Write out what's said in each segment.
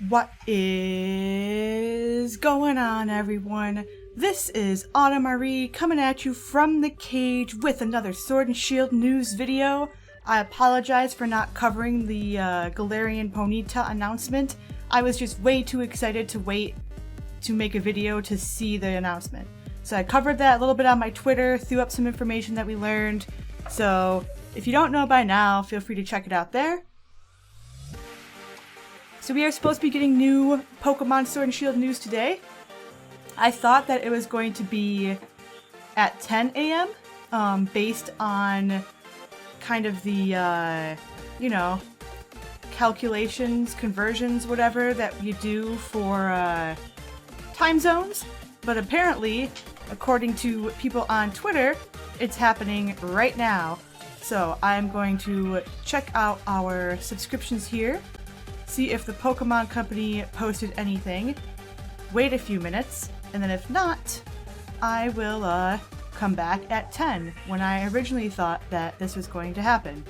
What is going on, everyone? This is Autumn Marie coming at you from the cage with another Sword and Shield news video. I apologize for not covering the Galarian Ponyta announcement. I was just way too excited to wait to make a video to see the announcement. So I covered that a little bit on my Twitter, threw up some information that we learned. So if you don't know by now, feel free to check it out there. So we are supposed to be getting new Pokemon Sword and Shield news today. I thought that it was going to be at 10 a.m. Based on kind of the, calculations, conversions, whatever that you do for time zones. But apparently, according to people on Twitter, it's happening right now. So I'm going to check out our subscriptions here. See if the Pokemon Company posted anything, wait a few minutes, and then if not, I will come back at 10 when I originally thought that this was going to happen.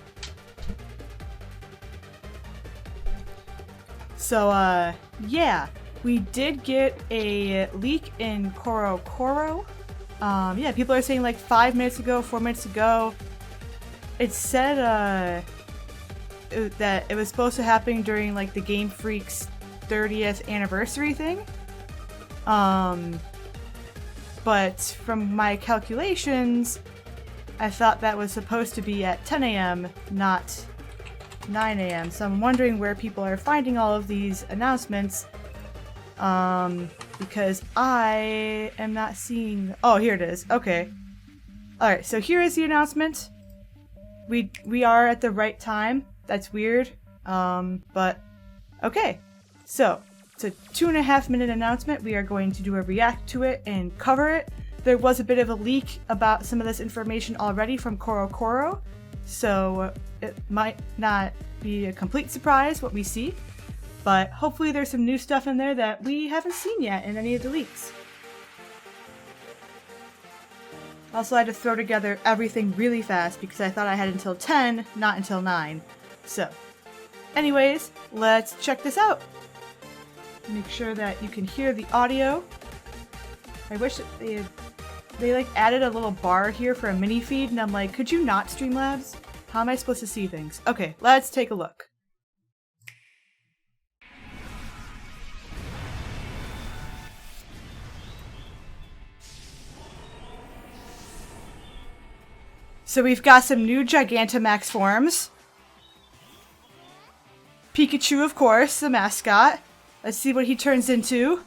So, yeah, we did get a leak in Koro. Yeah, people are saying like 5 minutes ago, 4 minutes ago. It said, that it was supposed to happen during like the Game Freak's 30th anniversary thing. But from my calculations, I thought that was supposed to be at 10 a.m., not 9 a.m. So I'm wondering where people are finding all of these announcements. Because I am not seeing... Oh, here it is. Okay. Alright, so here is the announcement. We are at the right time. That's weird, but okay. So, it's a 2.5 minute announcement. We are going to do a react to it and cover it. There was a bit of a leak about some of this information already from Koro, so it might not be a complete surprise what we see, but hopefully there's some new stuff in there that we haven't seen yet in any of the leaks. Also, I had to throw together everything really fast because I thought I had until 10, not until 9. So, anyways, let's check this out. Make sure that you can hear the audio. I wish that they like added a little bar here for a mini feed, and I'm like, could you not, Streamlabs? How am I supposed to see things? Okay, let's take a look. So we've got some new Gigantamax forms. Pikachu, of course, the mascot. Let's see what he turns into.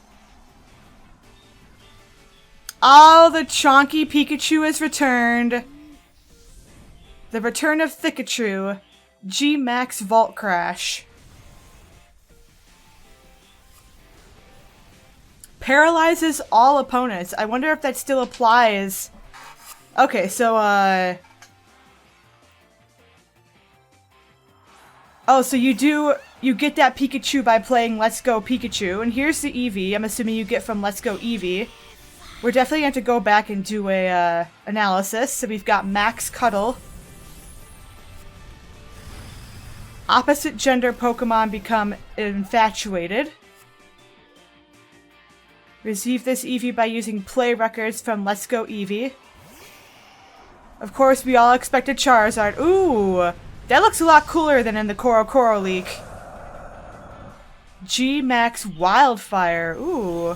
Oh, the chonky Pikachu has returned. The return of Thikachu. G-Max Vault Crash. Paralyzes all opponents. I wonder if that still applies. Okay, so, oh, so you get that Pikachu by playing Let's Go Pikachu, and here's the Eevee, I'm assuming you get from Let's Go Eevee. We're definitely going to go back and do a, analysis. So we've got Max Cuddle. Opposite gender Pokemon become infatuated. Receive this Eevee by using play records from Let's Go Eevee. Of course, we all expected Charizard. Ooh! That looks a lot cooler than in the Koro leak. G-Max Wildfire. Ooh.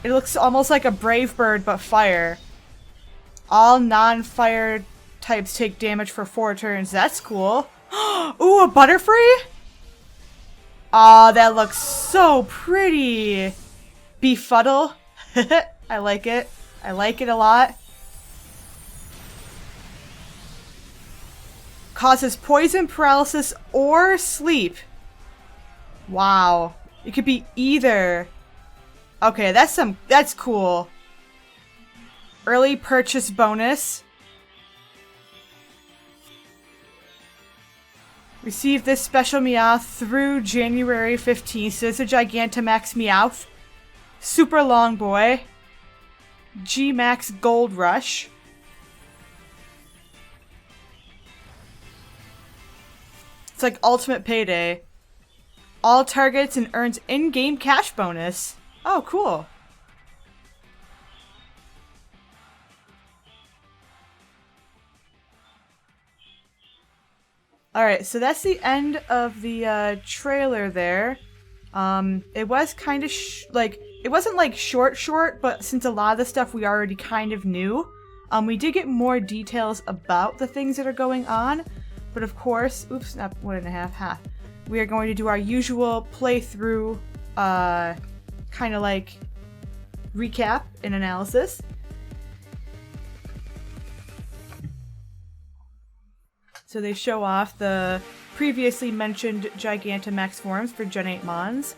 It looks almost like a Brave Bird, but fire. All non-fire types take damage for 4 turns. That's cool. Ooh, a Butterfree? Aw, that looks so pretty. Befuddle. I like it. I like it a lot. Causes poison, paralysis, or sleep. Wow. It could be either. Okay, that's cool. Early purchase bonus. Receive this special Meowth through January 15th. So it's a Gigantamax Meowth. Super Long Boy. G-Max Gold Rush. It's like ultimate payday. all targets and earns in-game cash bonus. Oh, cool. Alright, so that's the end of the trailer there. It was kind of it wasn't like short, but since a lot of the stuff we already kind of knew, we did get more details about the things that are going on. But of course, oops, not 1.5, half. We are going to do our usual playthrough, kind of like recap and analysis. So they show off the previously mentioned Gigantamax forms for Gen 8 Mons.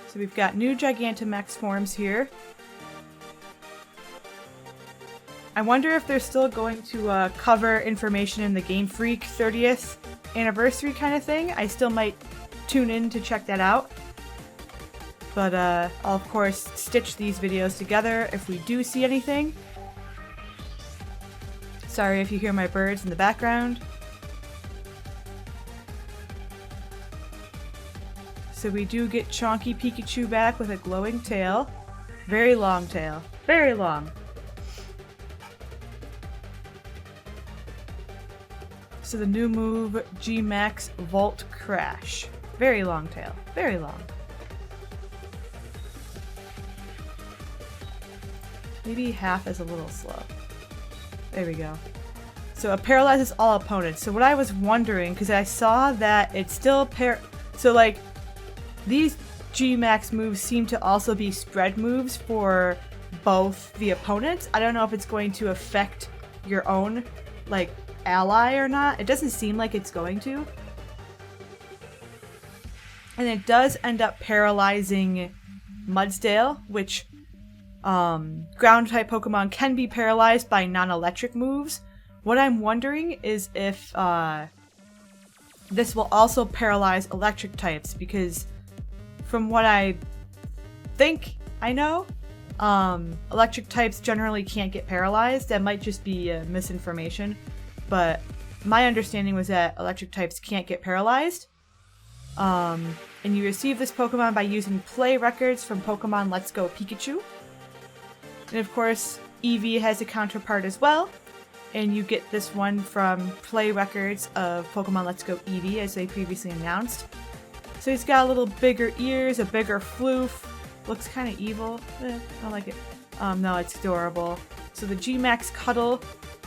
So we've got new Gigantamax forms here. I wonder if they're still going to cover information in the Game Freak 30th anniversary kind of thing. I still might tune in to check that out. But I'll of course stitch these videos together if we do see anything. Sorry if you hear my birds in the background. So we do get Chonky Pikachu back with a glowing tail. Very long tail. Very long. So the new move, G-Max Volt Crash. Very long tail. Very long. Maybe half is a little slow. There we go. So it paralyzes all opponents. So what I was wondering, because I saw that it's still so like these G-Max moves seem to also be spread moves for both the opponents. I don't know if it's going to affect your own like ally or not. It doesn't seem like it's going to. And it does end up paralyzing Mudsdale, which ground type Pokemon can be paralyzed by non-electric moves. What I'm wondering is if this will also paralyze electric types, because from what I think I know, electric types generally can't get paralyzed. That might just be misinformation, but my understanding was that electric types can't get paralyzed. And you receive this Pokemon by using play records from Pokemon Let's Go Pikachu. And of course, Eevee has a counterpart as well, and you get this one from play records of Pokemon Let's Go Eevee, as they previously announced. So he's got a little bigger ears, a bigger floof, looks kind of evil. I like it. No, it's adorable. So the G-Max Cuddle,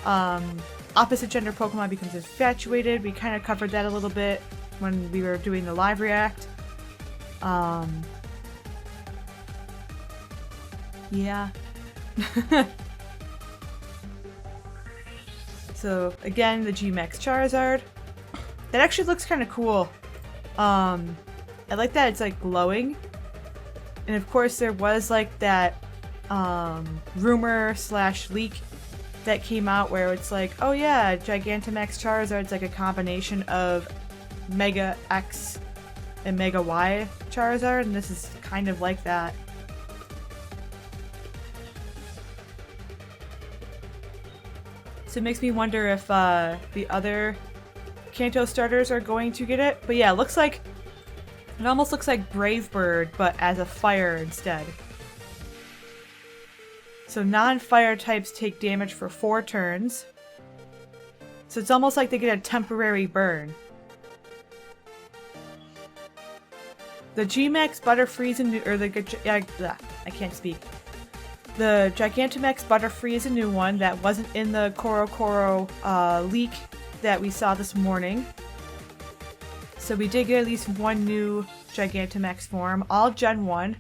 opposite gender Pokemon becomes infatuated. We kind of covered that a little bit when we were doing the live react. Yeah. So again, the G-Max Charizard. That actually looks kind of cool. I like that it's like glowing. And of course there was like that rumor / leak that came out where it's like, oh yeah, Gigantamax Charizard's like a combination of Mega X and Mega Y Charizard, and this is kind of like that. So it makes me wonder if the other Kanto starters are going to get it. But yeah, it looks like, it almost looks like Brave Bird, but as a fire instead. So non-fire types take damage for 4 turns. So it's almost like they get a temporary burn. The G-Max Butterfree is a new, or I can't speak. The Gigantamax Butterfree is a new one that wasn't in the Koro leak that we saw this morning. So we did get at least one new Gigantamax form, all Gen 1.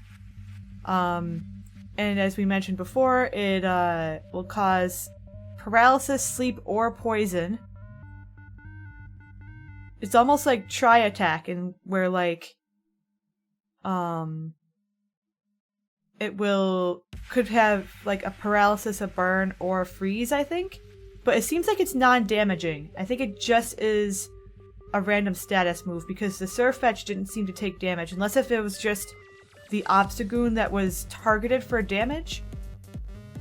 And as we mentioned before, it will cause paralysis, sleep, or poison. It's almost like Tri-Attack, and where like it could have like a paralysis, a burn, or a freeze, I think. But it seems like it's non-damaging. I think it just is a random status move, because the Surf Fetch didn't seem to take damage, unless if it was just the Obstagoon that was targeted for damage.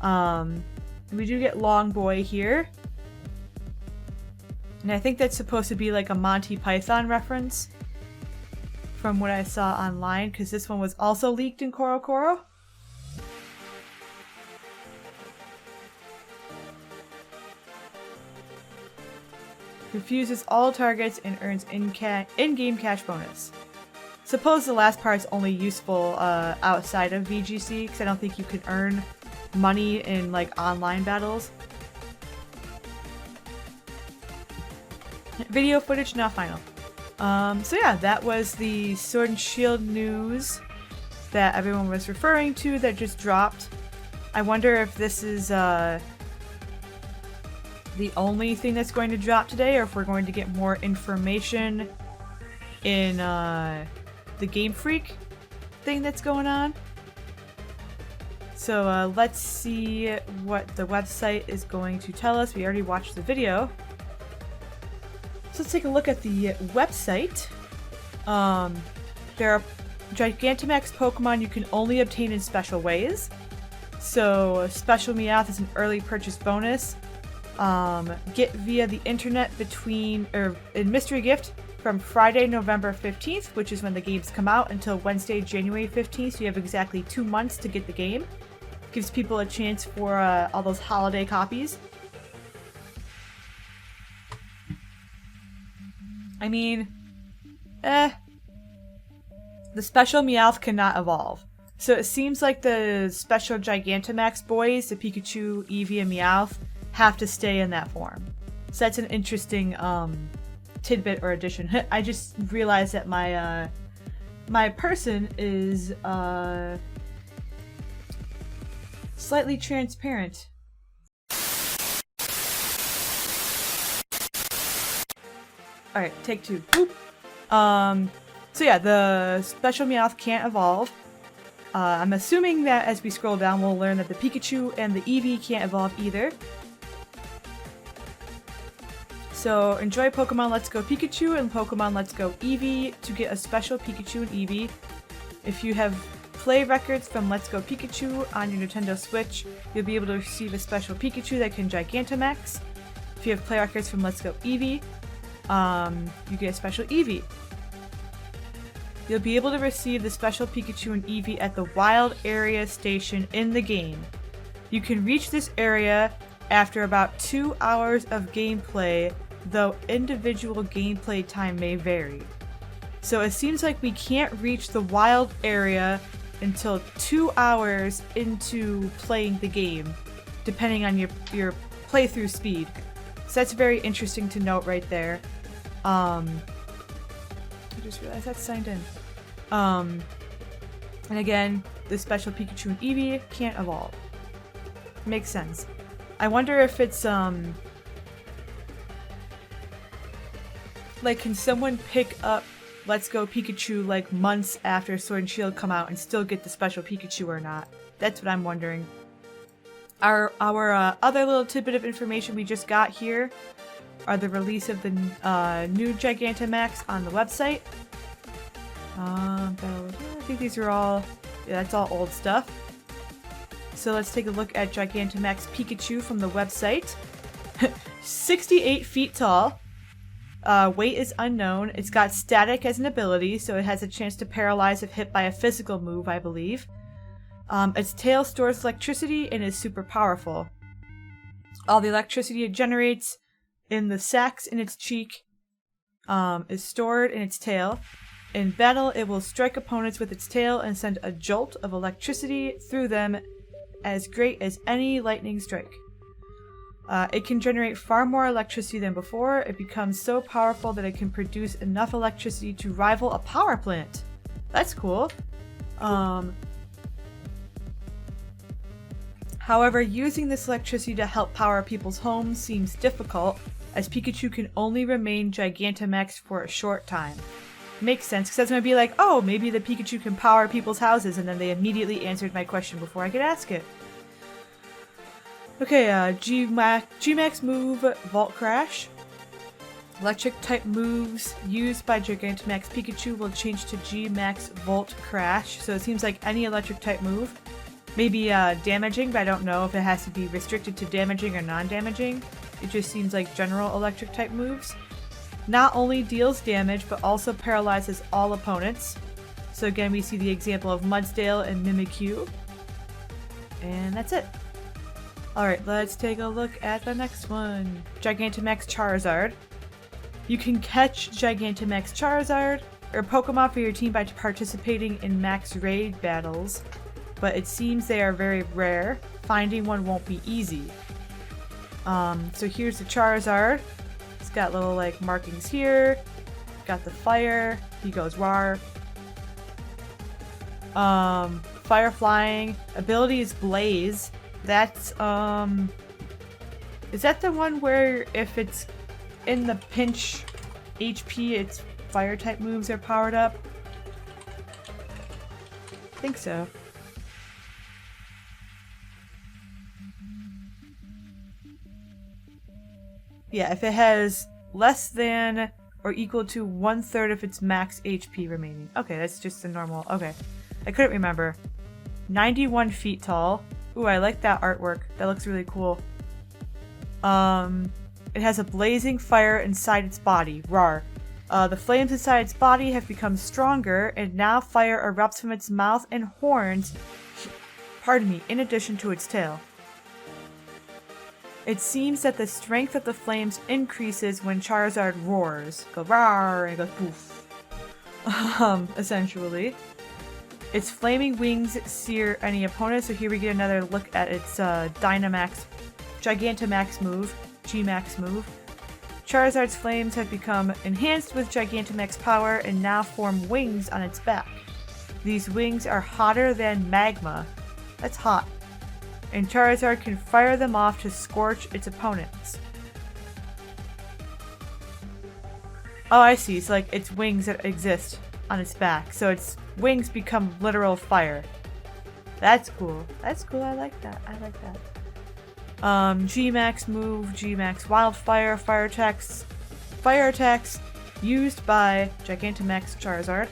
We do get Long Boy here. And I think that's supposed to be like a Monty Python reference from what I saw online, because this one was also leaked in Korokoro. Confuses all targets and earns in-game cash bonus. Suppose the last part is only useful outside of VGC, because I don't think you can earn money in like online battles. Video footage not final. So yeah, that was the Sword and Shield news that everyone was referring to that just dropped. I wonder if this is the only thing that's going to drop today, or if we're going to get more information in the Game Freak thing that's going on. So let's see what the website is going to tell us. We already watched the video. So let's take a look at the website. There are Gigantamax Pokemon you can only obtain in special ways. So Special Meowth is an early purchase bonus. Get via the internet in Mystery Gift from Friday, November 15th, which is when the games come out, until Wednesday, January 15th. So you have exactly 2 months to get the game. Gives people a chance for all those holiday copies. I mean, the Special Meowth cannot evolve. So it seems like the Special Gigantamax boys, the Pikachu, Eevee, and Meowth, have to stay in that form. So that's an interesting tidbit or addition. I just realized that my my person is slightly transparent. Alright, take 2. Boop. So yeah, the Special Meowth can't evolve. I'm assuming that as we scroll down, we'll learn that the Pikachu and the Eevee can't evolve either. So enjoy Pokemon Let's Go Pikachu and Pokemon Let's Go Eevee to get a special Pikachu and Eevee. If you have play records from Let's Go Pikachu on your Nintendo Switch, you'll be able to receive a special Pikachu that can Gigantamax. If you have play records from Let's Go Eevee, you get a special Eevee. You'll be able to receive the special Pikachu and Eevee at the Wild Area Station in the game. You can reach this area after about 2 hours of gameplay, though individual gameplay time may vary. So it seems like we can't reach the wild area until 2 hours into playing the game, depending on your playthrough speed. So that's very interesting to note right there. I just realized that's signed in. And again, the special Pikachu and Eevee can't evolve. Makes sense. I wonder if it's, like, can someone pick up Let's Go Pikachu, like, months after Sword and Shield come out and still get the special Pikachu or not? That's what I'm wondering. Our other little tidbit of information we just got here are the release of the new Gigantamax on the website. I think these are all, yeah, that's all old stuff. So let's take a look at Gigantamax Pikachu from the website. 68 feet tall. Weight is unknown. It's got static as an ability, so it has a chance to paralyze if hit by a physical move, I believe. Its tail stores electricity and is super powerful. All the electricity it generates in the sacs in its cheek is stored in its tail. In battle, it will strike opponents with its tail and send a jolt of electricity through them as great as any lightning strike. It can generate far more electricity than before. It becomes so powerful that it can produce enough electricity to rival a power plant. That's cool. However, using this electricity to help power people's homes seems difficult, as Pikachu can only remain Gigantamax for a short time. Makes sense, because that's going to be like, oh, maybe the Pikachu can power people's houses, and then they immediately answered my question before I could ask it. Okay, G-Max move, Volt Crash. Electric type moves used by Gigantamax Pikachu will change to G-Max Volt Crash, so it seems like any electric type move. Maybe damaging, but I don't know if it has to be restricted to damaging or non-damaging. it just seems like general electric type moves. Not only deals damage, but also paralyzes all opponents. So again, we see the example of Mudsdale and Mimikyu. And that's it. Alright, let's take a look at the next one. Gigantamax Charizard. You can catch Gigantamax Charizard or Pokemon for your team by participating in max raid battles, but it seems they are very rare. Finding one won't be easy. So here's the Charizard. It's got little like markings here. Got the fire. He goes rawr. Fire flying. Ability is Blaze. That's is that the one where if it's in the pinch HP, its fire type moves are powered up? I think so. Yeah, if it has less than or equal to 1/3 of its max HP remaining. Okay, that's just the normal. Okay. I couldn't remember. 91 feet tall. Ooh, I like that artwork. That looks really cool. It has a blazing fire inside its body. Rawr. The flames inside its body have become stronger, and now fire erupts from its mouth and horns, pardon me, in addition to its tail. It seems that the strength of the flames increases when Charizard roars. Go rawr, and it goes poof. Essentially. Its flaming wings sear any opponent, so here we get another look at its Gigantamax move, G-Max move. Charizard's flames have become enhanced with Gigantamax power and now form wings on its back. These wings are hotter than magma. That's hot. And Charizard can fire them off to scorch its opponents. Oh, I see. It's like its wings that exist on its back. So its wings become literal fire. That's cool. That's cool. I like that. I like that. G-Max move, G-Max Wildfire, fire attacks used by Gigantamax Charizard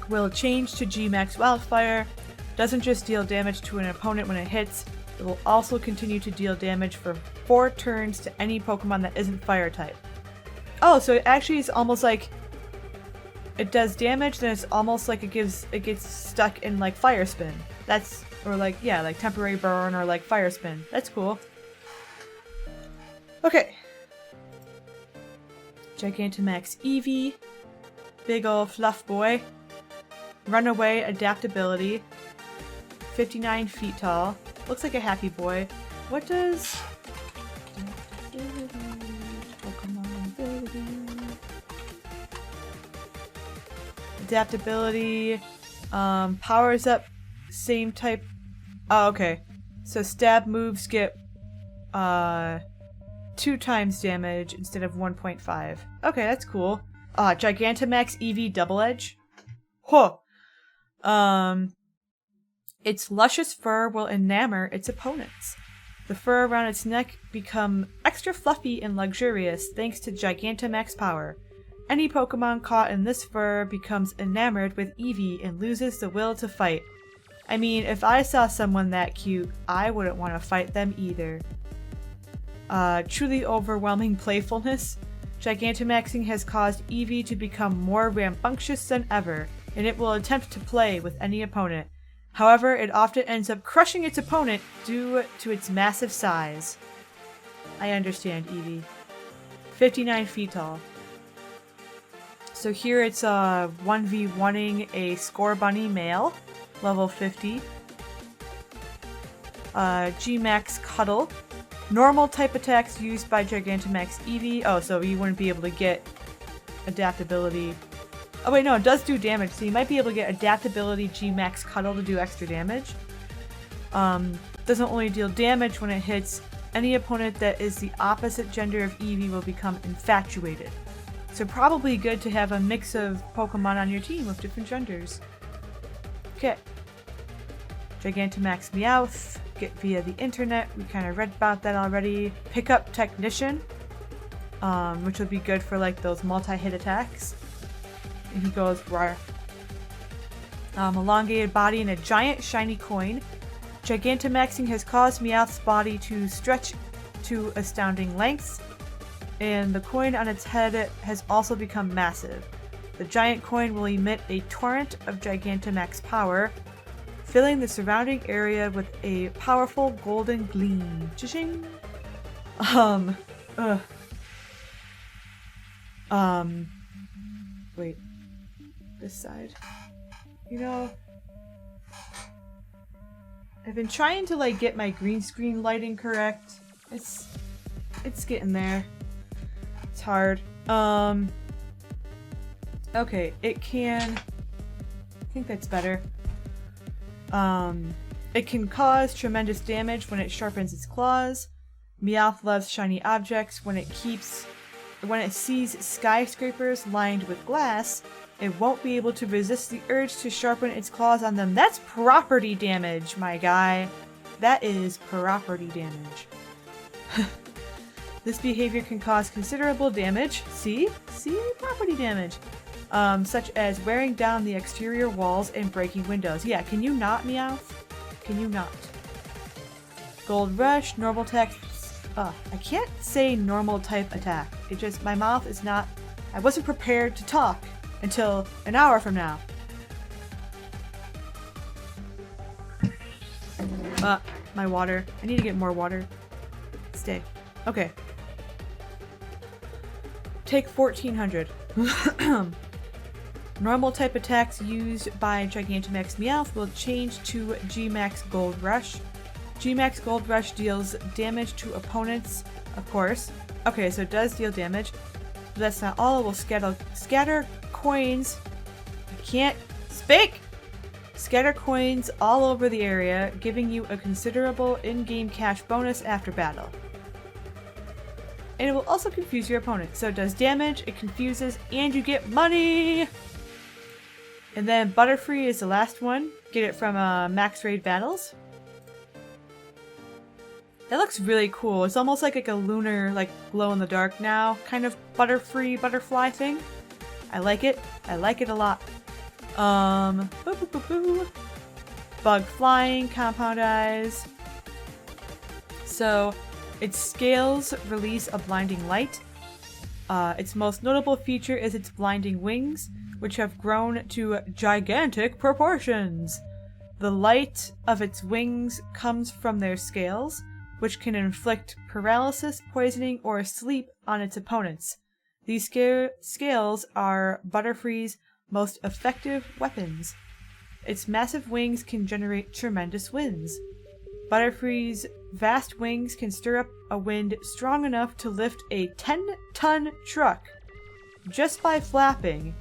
will change to G-Max Wildfire. Doesn't just deal damage to an opponent when it hits, it will also continue to deal damage for 4 turns to any Pokemon that isn't fire type. Oh, so it actually is almost like it does damage, then it's almost like it gets stuck in like Fire Spin. That's or like, yeah, like temporary burn or like Fire Spin. That's cool. Okay. Gigantamax Eevee. Big ol' fluff boy. Runaway adaptability. 59 feet tall. Looks like a happy boy. What does... Adaptability. Powers up same type. Oh, okay. So stab moves get 2 times damage instead of 1.5. Okay, that's cool. Gigantamax Eevee Double Edge. Huh. Its luscious fur will enamor its opponents. The fur around its neck become extra fluffy and luxurious thanks to Gigantamax power. Any Pokemon caught in this fur becomes enamored with Eevee and loses the will to fight. I mean, if I saw someone that cute, I wouldn't want to fight them either. Truly overwhelming playfulness. Gigantamaxing has caused Eevee to become more rambunctious than ever, and it will attempt to play with any opponent. However, it often ends up crushing its opponent due to its massive size. I understand, Eevee. 59 feet tall. So here it's 1v1ing a Scorbunny male, level 50. G-Max Cuddle. Normal type attacks used by Gigantamax Eevee. Oh, so you wouldn't be able to get adaptability. Oh wait, no, it does do damage, so you might be able to get adaptability G-Max Cuddle to do extra damage. Doesn't only deal damage when it hits. Any opponent that is the opposite gender of Eevee will become infatuated. So probably good to have a mix of Pokemon on your team with different genders. Okay. Gigantamax Meowth. Get via the internet. We kind of read about that already. Pickup Technician. Which would be good for like those multi-hit attacks. And he goes rawr. Elongated body and a giant shiny coin. Gigantamaxing has caused Meowth's body to stretch to astounding lengths, and the coin on its head has also become massive. The giant coin will emit a torrent of Gigantamax power, filling the surrounding area with a powerful golden gleam. Cha-ching! Wait. This side. You know, I've been trying to like get my green screen lighting correct. It's getting there. It's hard. Okay, it can, I think that's better. It can cause tremendous damage when it sharpens its claws. Meowth loves shiny objects. When it sees skyscrapers lined with glass, it won't be able to resist the urge to sharpen its claws on them. That's property damage, my guy. That is property damage. This behavior can cause considerable damage. See? Property damage. Such as wearing down the exterior walls and breaking windows. Yeah, can you not, Meowth? Can you not? Gold Rush, normal attack. I can't say normal type attack. It just, my mouth is not, I wasn't prepared to talk until an hour from now. My water. I need to get more water. Stay. Okay. Take 1400. Normal type attacks used by Gigantamax Meowth will change to G-Max Gold Rush. G-Max Gold Rush deals damage to opponents, of course. Okay, so it does deal damage. But that's not all. It will scatter coins. I can't speak! Scatter coins all over the area, giving you a considerable in-game cash bonus after battle. And it will also confuse your opponent. So it does damage, it confuses, and you get money! And then Butterfree is the last one. Get it from Max Raid Battles. That looks really cool. It's almost like a lunar, like glow-in-the-dark now kind of butterfly thing. I like it. I like it a lot. Bug flying, compound eyes. So its scales release a blinding light. Its most notable feature is its blinding wings, which have grown to gigantic proportions. The light of its wings comes from their scales, which can inflict paralysis, poisoning, or sleep on its opponents. These scales are Butterfree's most effective weapons. Its massive wings can generate tremendous winds. Butterfree's vast wings can stir up a wind strong enough to lift a 10-ton truck just by flapping.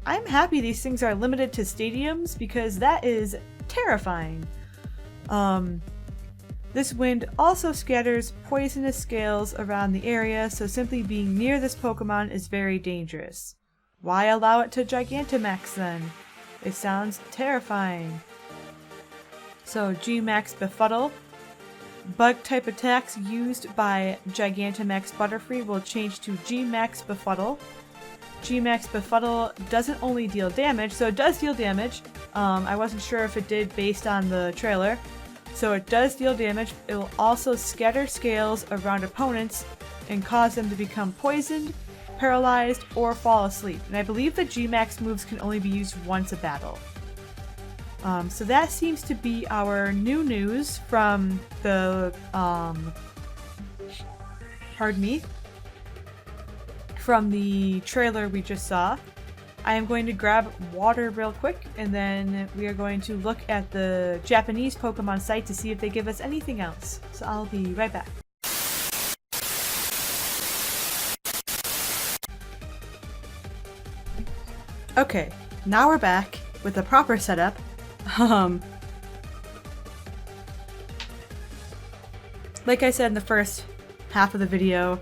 I'm happy these things are limited to stadiums because that is terrifying. This wind also scatters poisonous scales around the area, so simply being near this Pokemon is very dangerous. Why allow it to Gigantamax then? It sounds terrifying. So G-Max Befuddle. Bug-type attacks used by Gigantamax Butterfree will change to G-Max Befuddle. G-Max Befuddle doesn't only deal damage, so it does deal damage. I wasn't sure if it did based on the trailer. So it does deal damage. It will also scatter scales around opponents and cause them to become poisoned, paralyzed, or fall asleep. And I believe the G-Max moves can only be used once a battle. So that seems to be our new news from the, from the trailer we just saw. I am going to grab water real quick, and then we are going to look at the Japanese Pokemon site to see if they give us anything else. So I'll be right back. Okay, now we're back with the proper setup. Like I said in the first half of the video,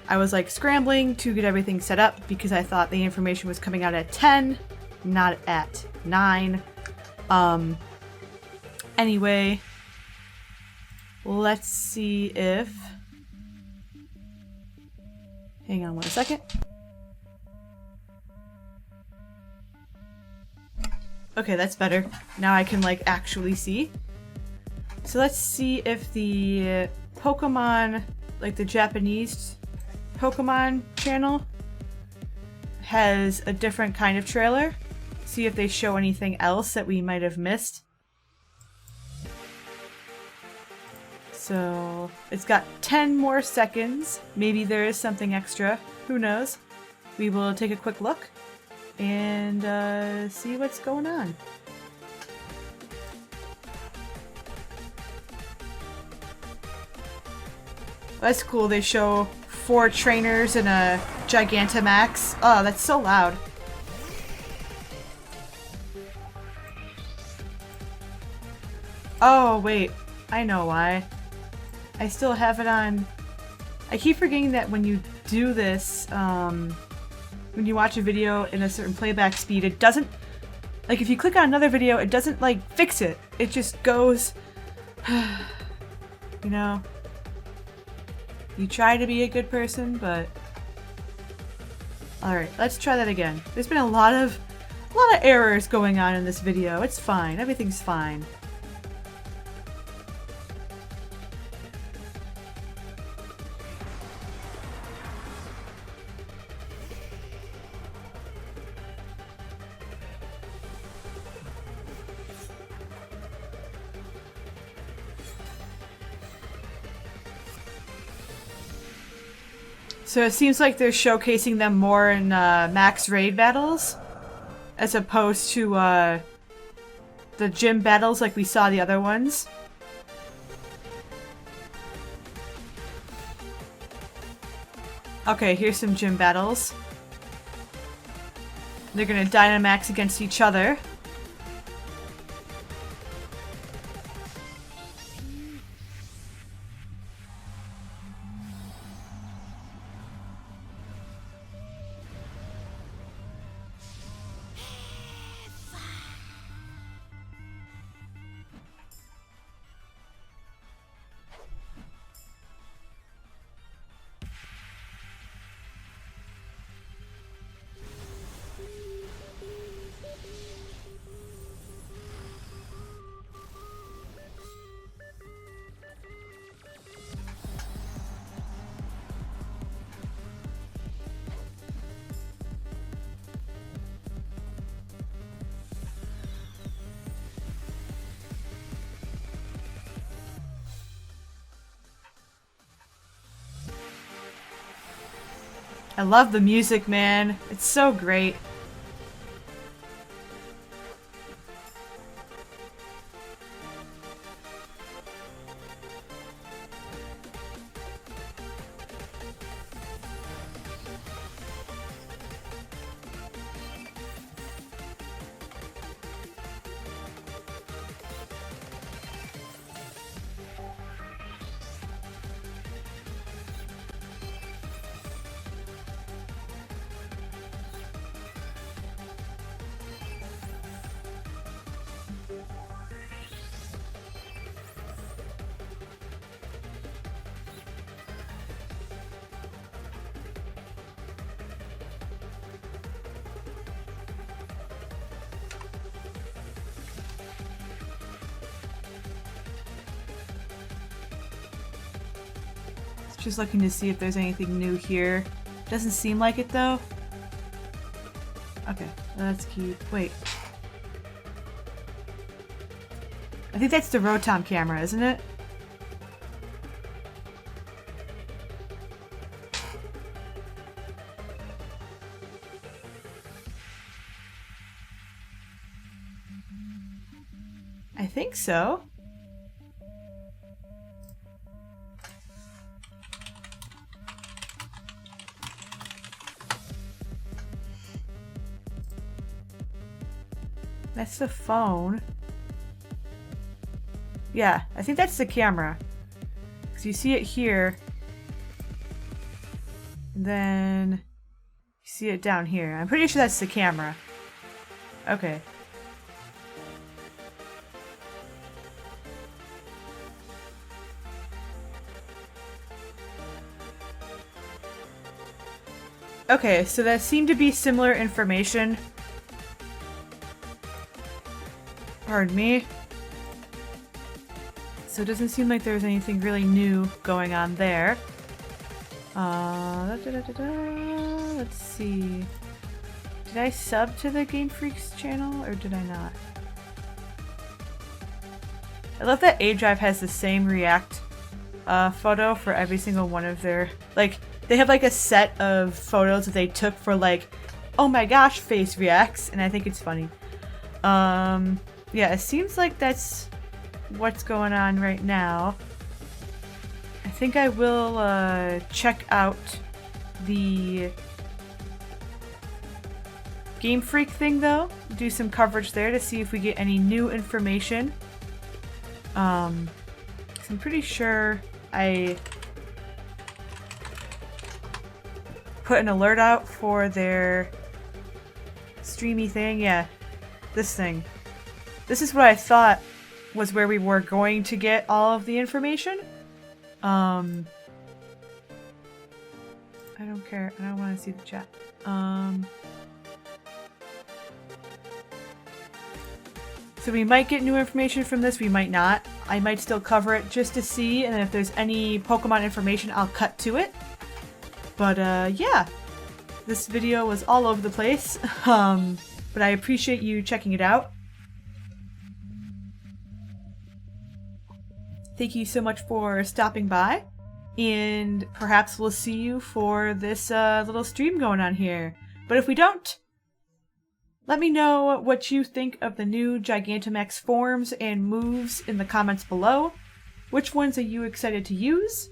I was like scrambling to get everything set up because I thought the information was coming out at 10, not at 9. Anyway, let's see if... Hang on one second. Okay, that's better. Now I can like actually see. So let's see if the Pokemon, like the Japanese Pokemon channel, has a different kind of trailer. See if they show anything else that we might have missed. So it's got 10 more seconds. Maybe there is something extra. Who knows? We will take a quick look and see what's going on. That's cool. They show 4 trainers and a Gigantamax. Oh, that's so loud. Oh, wait. I know why. I still have it on... I keep forgetting that when you do this, when you watch a video in a certain playback speed, it doesn't... Like, if you click on another video, it doesn't, like, fix it. It just goes... You know? You try to be a good person, but... Alright, let's try that again. There's been a lot of errors going on in this video. It's fine. Everything's fine. So it seems like they're showcasing them more in max raid battles, as opposed to the gym battles like we saw the other ones. Okay, here's some gym battles. They're gonna Dynamax against each other. I love the music, man. It's so great. Just looking to see if there's anything new here. Doesn't seem like it though. Okay, let's keep... Wait. I think that's the Rotom camera, isn't it? I think so. That's the phone. Yeah, I think that's the camera. Because you see it here. And then you see it down here. I'm pretty sure that's the camera. Okay. Okay, so that seemed to be similar information. Pardon me. So it doesn't seem like there's anything really new going on there. Let's see. Did I sub to the Game Freaks channel or did I not? I love that A Drive has the same React photo for every single one of their, like, they have like a set of photos that they took for like, oh my gosh, face reacts, and I think it's funny. Yeah, it seems like that's what's going on right now. I think I will check out the Game Freak thing though, do some coverage there to see if we get any new information. 'Cause I'm pretty sure I put an alert out for their streamy thing. Yeah, this thing. This is what I thought was where we were going to get all of the information. I don't care. I don't want to see the chat. So we might get new information from this, we might not. I might still cover it just to see, and if there's any Pokemon information, I'll cut to it. But yeah, this video was all over the place, but I appreciate you checking it out. Thank you so much for stopping by, and perhaps we'll see you for this little stream going on here. But if we don't, let me know what you think of the new Gigantamax forms and moves in the comments below. Which ones are you excited to use?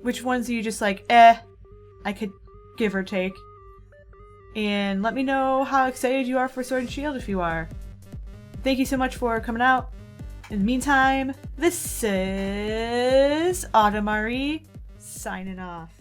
Which ones are you just like, I could give or take? And let me know how excited you are for Sword and Shield if you are. Thank you so much for coming out. In the meantime, this is Autumn Marie signing off.